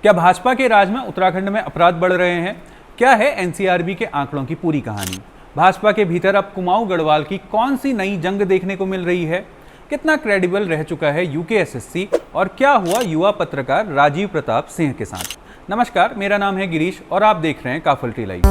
क्या भाजपा के राज में उत्तराखंड में अपराध बढ़ रहे हैं? क्या है एनसीआरबी के आंकड़ों की पूरी कहानी? भाजपा के भीतर अब कुमाऊं गढ़वाल की कौन सी नई जंग देखने को मिल रही है? कितना क्रेडिबल रह चुका है यूकेएसएससी और क्या हुआ युवा पत्रकार राजीव प्रताप सिंह के साथ? नमस्कार, मेरा नाम है गिरीश और आप देख रहे हैं काफिल लाइव।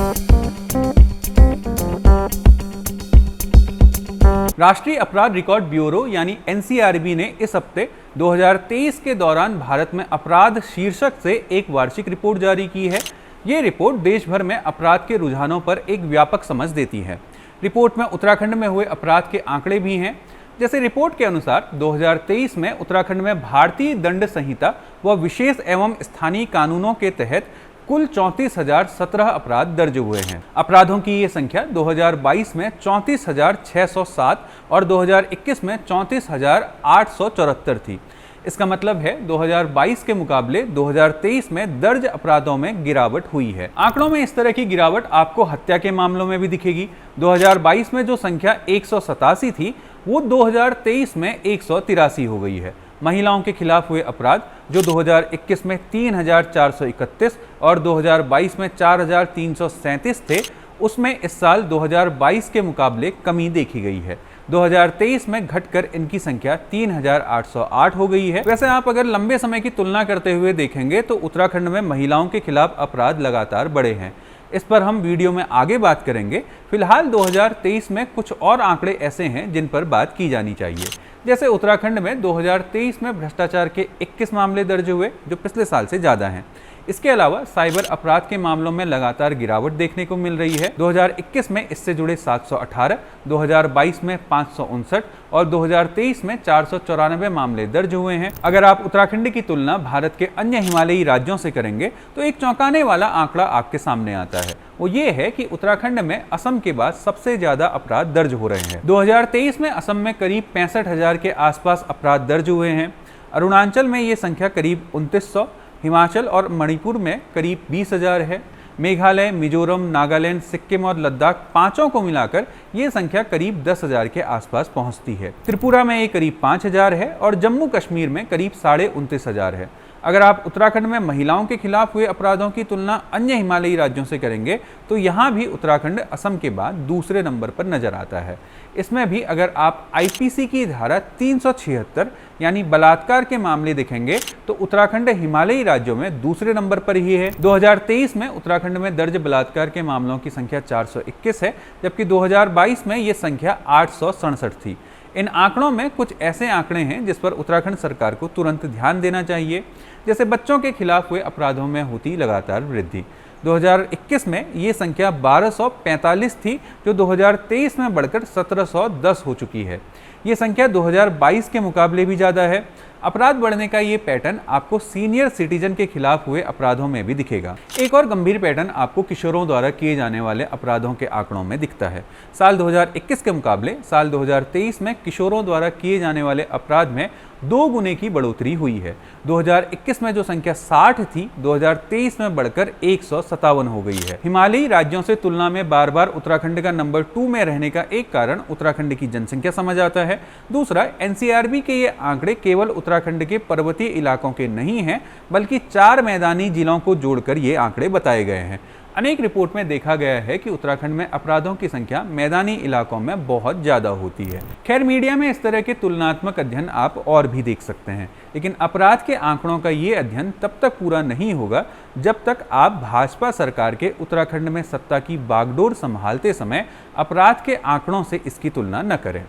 राष्ट्रीय अपराध रिकॉर्ड ब्यूरो यानी एनसीआरबी ने इस हफ्ते 2023 के दौरान भारत में अपराध शीर्षक से एक वार्षिक रिपोर्ट जारी की है। ये रिपोर्ट देश भर में अपराध के रुझानों पर एक व्यापक समझ देती है। रिपोर्ट में उत्तराखंड में हुए अपराध के आंकड़े भी हैं। जैसे रिपोर्ट के अनुसार 2023 में उत्तराखंड में भारतीय दंड संहिता व विशेष एवं स्थानीय कानूनों के तहत कुल 34,017 अपराध दर्ज हुए हैं। अपराधों की ये संख्या 2022 में 34,607 और 2021 में 34,874 थी। इसका मतलब है 2022 के मुकाबले 2023 में दर्ज अपराधों में गिरावट हुई है। आंकड़ों में इस तरह की गिरावट आपको हत्या के मामलों में भी दिखेगी। 2022 में जो संख्या 187 थी वो 2023 में 183 हो गई है। महिलाओं के खिलाफ हुए अपराध जो 2021 में 3,431 और 2022 में 4,337 थे, उसमें इस साल 2022 के मुकाबले कमी देखी गई है। 2023 में घटकर इनकी संख्या 3,808 हो गई है। वैसे आप अगर लंबे समय की तुलना करते हुए देखेंगे तो उत्तराखंड में महिलाओं के खिलाफ अपराध लगातार बढ़े हैं। इस पर हम वीडियो में आगे बात करेंगे। फिलहाल 2023 में कुछ और आंकड़े ऐसे हैं जिन पर बात की जानी चाहिए। जैसे उत्तराखंड में 2023 में भ्रष्टाचार के 21 मामले दर्ज हुए, जो पिछले साल से ज़्यादा हैं। इसके अलावा साइबर अपराध के मामलों में लगातार गिरावट देखने को मिल रही है। 2021 में इससे जुड़े 718, 2022 में 559 और 2023 में 494 मामले दर्ज हुए हैं। अगर आप उत्तराखंड की तुलना भारत के अन्य हिमालयी राज्यों से करेंगे तो एक चौंकाने वाला आंकड़ा आपके सामने आता है। वो ये है कि उत्तराखंड में असम के बाद सबसे ज्यादा अपराध दर्ज हो रहे हैं। 2023 में असम में करीब 65,000 के आसपास अपराध दर्ज हुए हैं। अरुणाचल में ये संख्या करीब 2900, हिमाचल और मणिपुर में करीब 20,000 है। मेघालय, मिजोरम, नागालैंड, सिक्किम और लद्दाख पांचों को मिलाकर ये संख्या करीब 10,000 के आसपास पहुंचती है। त्रिपुरा में ये करीब 5,000 है और जम्मू कश्मीर में करीब 29,500 है। अगर आप उत्तराखंड में महिलाओं के खिलाफ हुए अपराधों की तुलना अन्य हिमालयी राज्यों से करेंगे तो यहाँ भी उत्तराखंड असम के बाद दूसरे नंबर पर नजर आता है। इसमें भी अगर आप आईपीसी की धारा 376 यानी बलात्कार के मामले देखेंगे तो उत्तराखंड हिमालयी राज्यों में दूसरे नंबर पर ही है। 2023 में उत्तराखंड में दर्ज बलात्कार के मामलों की संख्या 421 है, जबकि 2022 में ये संख्या 867 थी। इन आंकड़ों में कुछ ऐसे आंकड़े हैं जिस पर उत्तराखंड सरकार को तुरंत ध्यान देना चाहिए। जैसे बच्चों के खिलाफ हुए अपराधों में होती लगातार वृद्धि। 2021 में ये संख्या 1245 थी, जो 2023 में बढ़कर 1710 हो चुकी है। ये संख्या 2022 के मुकाबले भी ज़्यादा है। अपराध बढ़ने का ये पैटर्न आपको सीनियर सिटीजन के खिलाफ हुए अपराधों में भी दिखेगा। एक और गंभीर पैटर्न आपको किशोरों द्वारा किए जाने वाले अपराधों के आंकड़ों में दिखता है। साल 2021 के मुकाबले साल 2023 में किशोरों द्वारा किए जाने वाले अपराध में 2 गुने की बढ़ोतरी हुई है। 2021 में जो संख्या 60 थी, 2023 में बढ़कर 157 हो गई है। हिमालयी राज्यों से तुलना में बार बार उत्तराखंड का नंबर 2 में रहने का एक कारण उत्तराखंड की जनसंख्या समझ आता है। दूसरा, एनसीआरबी के ये आंकड़े केवल उत्तराखंड के पर्वतीय इलाकों के नहीं हैं, बल्कि 4 मैदानी जिलों को जोड़कर ये आंकड़े बताए गए हैं। अनेक रिपोर्ट में देखा गया है कि उत्तराखंड में अपराधों की संख्या मैदानी इलाकों में बहुत ज़्यादा होती है। खैर, मीडिया में इस तरह के तुलनात्मक अध्ययन आप और भी देख सकते हैं, लेकिन अपराध के आंकड़ों का ये अध्ययन तब तक पूरा नहीं होगा जब तक आप भाजपा सरकार के उत्तराखंड में सत्ता की बागडोर संभालते समय अपराध के आंकड़ों से इसकी तुलना न करें।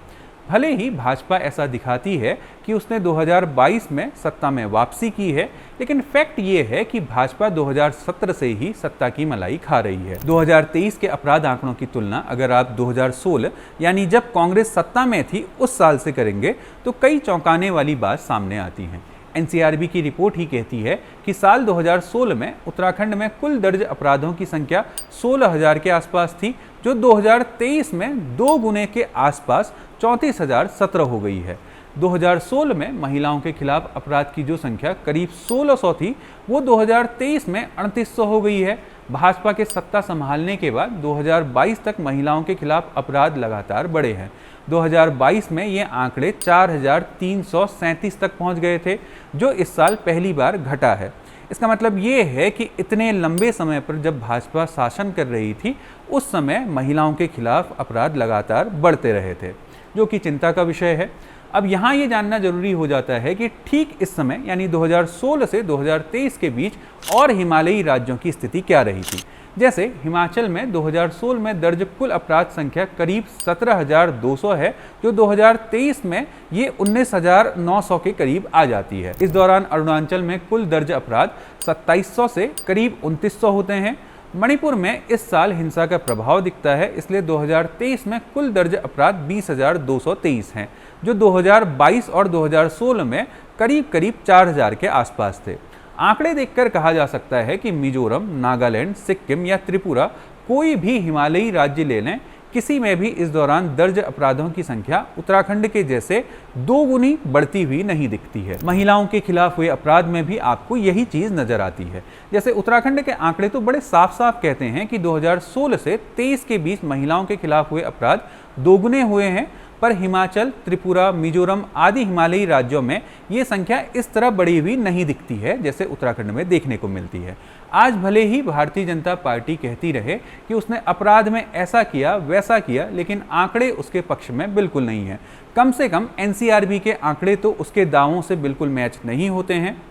भले ही भाजपा ऐसा दिखाती है कि उसने 2022 में सत्ता में वापसी की है, लेकिन फैक्ट ये है कि भाजपा 2017 से ही सत्ता की मलाई खा रही है। 2023 के अपराध आंकड़ों की तुलना अगर आप 2016 यानी जब कांग्रेस सत्ता में थी उस साल से करेंगे तो कई चौंकाने वाली बात सामने आती है। एनसीआरबी की रिपोर्ट ही कहती है कि साल 2016 में उत्तराखंड में कुल दर्ज अपराधों की संख्या 16,000 के आसपास थी, जो 2023 में 2 गुने के आसपास 34,017 हो गई है। 2016 में महिलाओं के खिलाफ अपराध की जो संख्या करीब 1600 थी, वो 2023 में 3800 हो गई है। भाजपा के सत्ता संभालने के बाद 2022 तक महिलाओं के खिलाफ अपराध लगातार बढ़े हैं। 2022 में ये आंकड़े 4,337 तक पहुंच गए थे, जो इस साल पहली बार घटा है। इसका मतलब ये है कि इतने लंबे समय पर जब भाजपा शासन कर रही थी, उस समय महिलाओं के खिलाफ अपराध लगातार बढ़ते रहे थे, जो कि चिंता का विषय है। अब यहाँ ये जानना जरूरी हो जाता है कि ठीक इस समय यानी 2016 से 2023 के बीच और हिमालयी राज्यों की स्थिति क्या रही थी। जैसे हिमाचल में 2016 में दर्ज कुल अपराध संख्या करीब 17,200 है, जो 2023 में ये 19,900 के करीब आ जाती है। इस दौरान अरुणाचल में कुल दर्ज अपराध 2700 से करीब 2900 होते हैं। मणिपुर में इस साल हिंसा का प्रभाव दिखता है, इसलिए 2023 में कुल दर्ज अपराध 20,223 हैं, जो 2022 और 2016 में करीब करीब 4,000 के आसपास थे। आंकड़े देखकर कहा जा सकता है कि मिजोरम, नागालैंड, सिक्किम या त्रिपुरा, कोई भी हिमालयी राज्य ले लें, किसी में भी इस दौरान दर्ज अपराधों की संख्या उत्तराखंड के जैसे 2 गुनी बढ़ती हुई नहीं दिखती है। महिलाओं के खिलाफ हुए अपराध में भी आपको यही चीज नजर आती है। जैसे उत्तराखंड के आंकड़े तो बड़े साफ साफ कहते हैं कि 2016 से 23 के बीच महिलाओं के खिलाफ हुए अपराध दोगुने हुए हैं, पर हिमाचल, त्रिपुरा, मिजोरम आदि हिमालयी राज्यों में ये संख्या इस तरह बढ़ी हुई नहीं दिखती है जैसे उत्तराखंड में देखने को मिलती है। आज भले ही भारतीय जनता पार्टी कहती रहे कि उसने अपराध में ऐसा किया वैसा किया, लेकिन आंकड़े उसके पक्ष में बिल्कुल नहीं है। कम से कम एनसीआरबी के आंकड़े तो उसके दावों से बिल्कुल मैच नहीं होते हैं।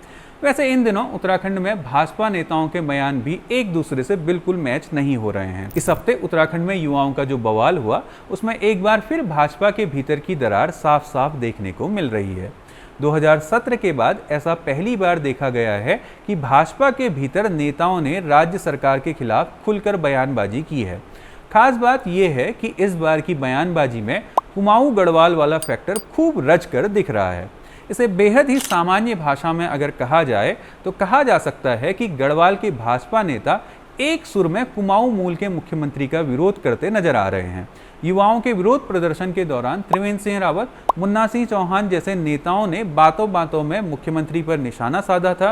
वैसे इन दिनों उत्तराखंड में भाजपा नेताओं के बयान भी एक दूसरे से बिल्कुल मैच नहीं हो रहे हैं। इस हफ्ते उत्तराखंड में युवाओं का जो बवाल हुआ, उसमें एक बार फिर भाजपा के भीतर की दरार साफ साफ देखने को मिल रही है। 2017 के बाद ऐसा पहली बार देखा गया है कि भाजपा के भीतर नेताओं ने राज्य सरकार के खिलाफ खुलकर बयानबाजी की है। खास बात यह है कि इस बार की बयानबाजी में कुमाऊं गढ़वाल वाला फैक्टर खूब रच कर दिख रहा है। इसे बेहद ही सामान्य भाषा में अगर कहा जाए तो कहा जा सकता है कि गढ़वाल के भाजपा नेता एक सुर में कुमाऊं मूल के मुख्यमंत्री का विरोध करते नजर आ रहे हैं। युवाओं के विरोध प्रदर्शन के दौरान त्रिवेंद्र सिंह रावत, मुन्ना सिंह चौहान जैसे नेताओं ने बातों बातों में मुख्यमंत्री पर निशाना साधा था।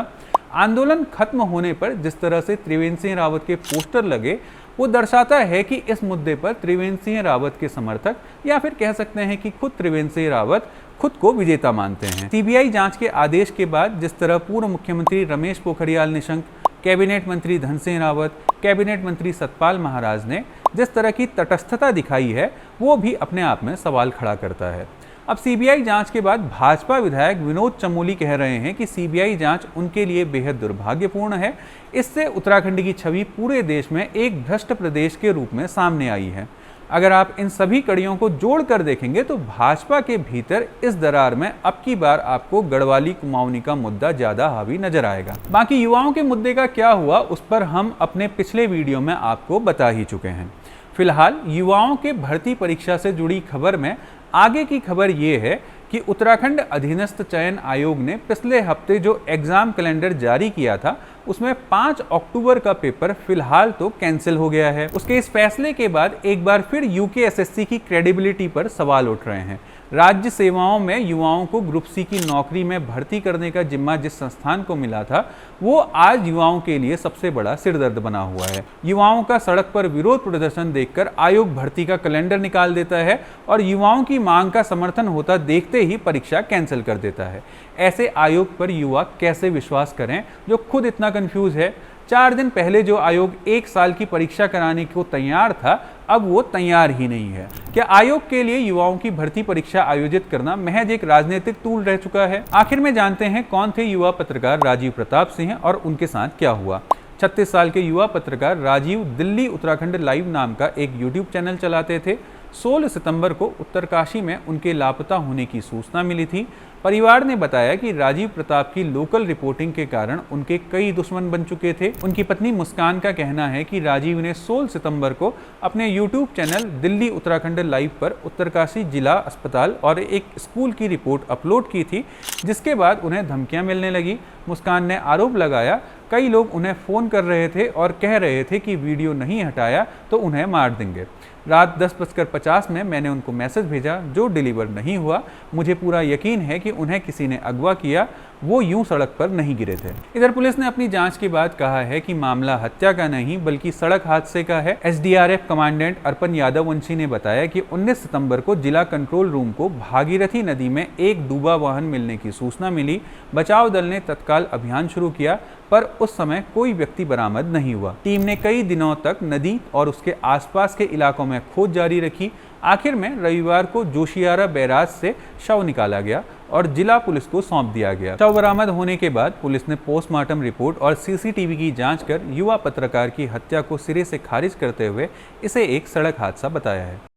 आंदोलन खत्म होने पर जिस तरह से त्रिवेंद्र सिंह रावत के पोस्टर लगे, वो दर्शाता है कि इस मुद्दे पर त्रिवेंद्र सिंह रावत के समर्थक, या फिर कह सकते हैं कि खुद त्रिवेंद्र सिंह रावत खुद को विजेता मानते हैं। सीबीआई जांच के आदेश के बाद जिस तरह पूर्व मुख्यमंत्री रमेश पोखरियाल निशंक, कैबिनेट मंत्री धन सिंह रावत, कैबिनेट मंत्री सतपाल महाराज ने जिस तरह की तटस्थता दिखाई है, वो भी अपने आप में सवाल खड़ा करता है। अब सीबीआई जांच के बाद भाजपा विधायक विनोद चमोली कह रहे हैं कि सीबीआई जांच उनके लिए बेहद दुर्भाग्यपूर्ण है। इससे उत्तराखंड की छवि पूरे देश में एक भ्रष्ट प्रदेश के रूप में सामने आई है। अगर आप इन सभी कड़ियों को जोड़कर देखेंगे तो भाजपा के भीतर इस दरार में अब की बार आपको गढ़वाली कुमाऊनी का मुद्दा ज्यादा हावी नजर आएगा। बाकी युवाओं के मुद्दे का क्या हुआ, उस पर हम अपने पिछले वीडियो में आपको बता ही चुके हैं। फिलहाल युवाओं के भर्ती परीक्षा से जुड़ी खबर में आगे की खबर ये है कि उत्तराखंड अधीनस्थ चयन आयोग ने पिछले हफ्ते जो एग्जाम कैलेंडर जारी किया था, उसमें 5 अक्टूबर का पेपर फिलहाल तो कैंसिल हो गया है। उसके इस फैसले के बाद एक बार फिर यूकेएसएससी की क्रेडिबिलिटी पर सवाल उठ रहे हैं। राज्य सेवाओं में युवाओं को ग्रुप सी की नौकरी में भर्ती करने का जिम्मा जिस संस्थान को मिला था, वो आज युवाओं के लिए सबसे बड़ा सिरदर्द बना हुआ है। युवाओं का सड़क पर विरोध प्रदर्शन देखकर आयोग भर्ती का कैलेंडर निकाल देता है और युवाओं की मांग का समर्थन होता देखते ही परीक्षा कैंसिल कर देता है। ऐसे आयोग पर युवा कैसे विश्वास करें जो खुद इतना कंफ्यूज है। 4 दिन पहले जो आयोग 1 साल की परीक्षा कराने को तैयार था, अब वो तैयार ही नहीं है। क्या आयोग के लिए युवाओं की भर्ती परीक्षा आयोजित करना महज एक राजनीतिक टूल रह चुका है? आखिर में जानते हैं कौन थे युवा पत्रकार राजीव प्रताप सिंह और उनके साथ क्या हुआ। 36 साल के युवा पत्रकार राजीव दिल्ली उत्तराखंड लाइव नाम का एक यूट्यूब चैनल चलाते थे। 16 सितंबर को उत्तरकाशी में उनके लापता होने की सूचना मिली थी। परिवार ने बताया कि राजीव प्रताप की लोकल रिपोर्टिंग के कारण उनके कई दुश्मन बन चुके थे। उनकी पत्नी मुस्कान का कहना है कि राजीव ने 16 सितंबर को अपने YouTube channel Delhi Uttarakhand live पर उत्तरकाशी जिला अस्पताल और एक स्कूल की रिपोर्ट अपलोड की थी, जिसके बाद उन्हें धमकियां मिलने लगी। मुस्कान ने आरोप लगाया कई लोग उन्हें फ़ोन कर रहे थे और कह रहे थे कि वीडियो नहीं हटाया तो उन्हें मार देंगे। रात 10:50 में मैंने उनको मैसेज भेजा जो डिलीवर नहीं हुआ। मुझे पूरा यकीन है कि उन्हें किसी ने अगवा किया, वो यूं सड़क पर नहीं गिरे थे। इधर पुलिस ने अपनी जांच के बाद कहा है कि मामला हत्या का नहीं बल्कि सड़क हादसे का है। एसडीआरएफ कमांडेंट अर्पण यादववंशी ने बताया कि 19 सितंबर को जिला कंट्रोल रूम को भागीरथी नदी में एक डूबा वाहन मिलने की सूचना मिली। बचाव दल ने तत्काल अभियान शुरू किया। पर उस समय कोई व्यक्ति बरामद नहीं हुआ। टीम ने कई दिनों तक नदी और उसके आसपास के इलाकों में खोज जारी रखी। आखिर में रविवार को जोशियारा बैराज से शव निकाला गया और जिला पुलिस को सौंप दिया गया। शव बरामद होने के बाद पुलिस ने पोस्टमार्टम रिपोर्ट और सीसीटीवी की जांच कर युवा पत्रकार की हत्या को सिरे से खारिज करते हुए इसे एक सड़क हादसा बताया है।